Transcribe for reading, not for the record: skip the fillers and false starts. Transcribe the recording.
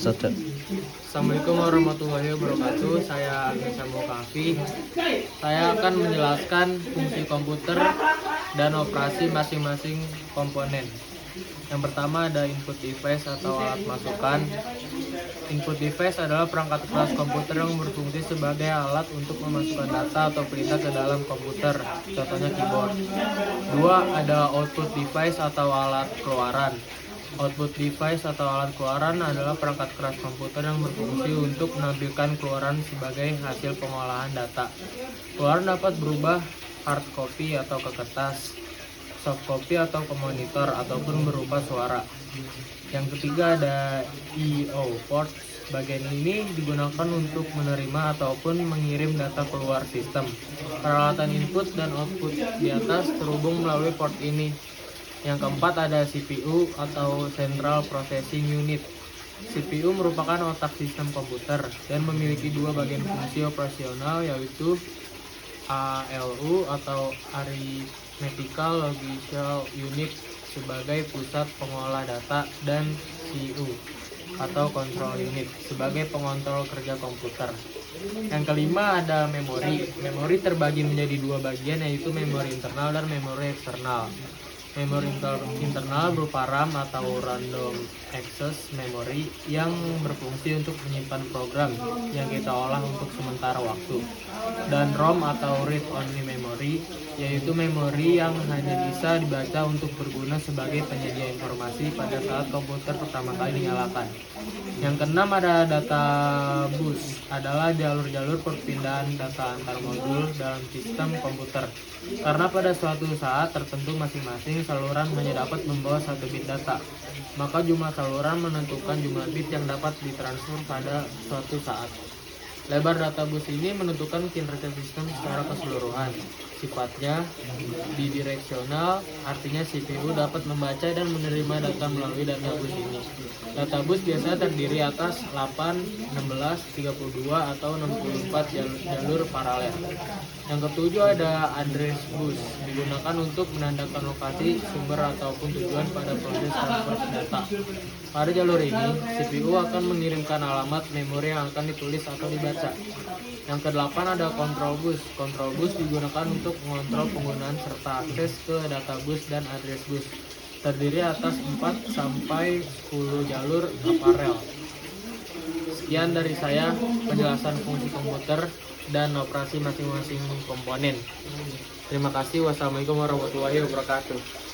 Assalamualaikum warahmatullahi wabarakatuh. Saya Agnes Kafi. Saya akan menjelaskan fungsi komputer dan operasi masing-masing komponen. Yang pertama ada input device atau alat masukan. Input device adalah perangkat keras komputer yang berfungsi sebagai alat untuk memasukkan data atau perintah ke dalam komputer, contohnya keyboard. Dua, ada output device atau alat keluaran. Output device atau alat keluaran adalah perangkat keras komputer yang berfungsi untuk menampilkan keluaran sebagai hasil pengolahan data. Keluaran dapat berubah hard copy atau ke kertas, soft copy atau ke monitor, ataupun berupa suara. Yang ketiga ada I/O port. Bagian ini digunakan untuk menerima ataupun mengirim data keluar sistem. Peralatan input dan output di atas terhubung melalui port ini. Yang keempat ada CPU atau Central Processing Unit. CPU merupakan otak sistem komputer dan memiliki dua bagian fungsi operasional, yaitu ALU atau Arithmetical Logical Unit sebagai pusat pengolah data, dan CU atau Control Unit sebagai pengontrol kerja komputer. Yang kelima ada memori. Memori terbagi menjadi dua bagian, yaitu memori internal dan memori eksternal. Memori internal berupa RAM atau Random Access Memory yang berfungsi untuk menyimpan program yang kita olah untuk sementara waktu. Dan ROM atau Read Only Memory, yaitu memori yang hanya bisa dibaca untuk berguna sebagai penyedia informasi pada saat komputer pertama kali dinyalakan. Yang keenam ada data bus, adalah jalur-jalur perpindahan data antar modul dalam sistem komputer. Karena pada suatu saat tertentu masing-masing saluran hanya dapat membawa satu bit data, maka jumlah saluran menentukan jumlah bit yang dapat ditransfer pada suatu saat. Lebar data bus ini menentukan kinerja sistem secara keseluruhan. Sifatnya bidireksional, artinya CPU dapat membaca dan menerima data melalui data bus ini. Data bus biasanya terdiri atas 8, 16, 32, atau 64 jalur paralel. Yang ketujuh ada address bus, digunakan untuk menandakan lokasi sumber ataupun tujuan pada proses transfer data. Pada jalur ini, CPU akan mengirimkan alamat memori yang akan ditulis atau dibaca. Yang kedelapan ada control bus. Control bus digunakan untuk mengontrol penggunaan serta akses ke data bus dan address bus. Terdiri atas 4 sampai 10 jalur paralel. Sekian dari saya penjelasan fungsi komputer dan operasi masing-masing komponen. Terima kasih. Wassalamualaikum warahmatullahi wabarakatuh.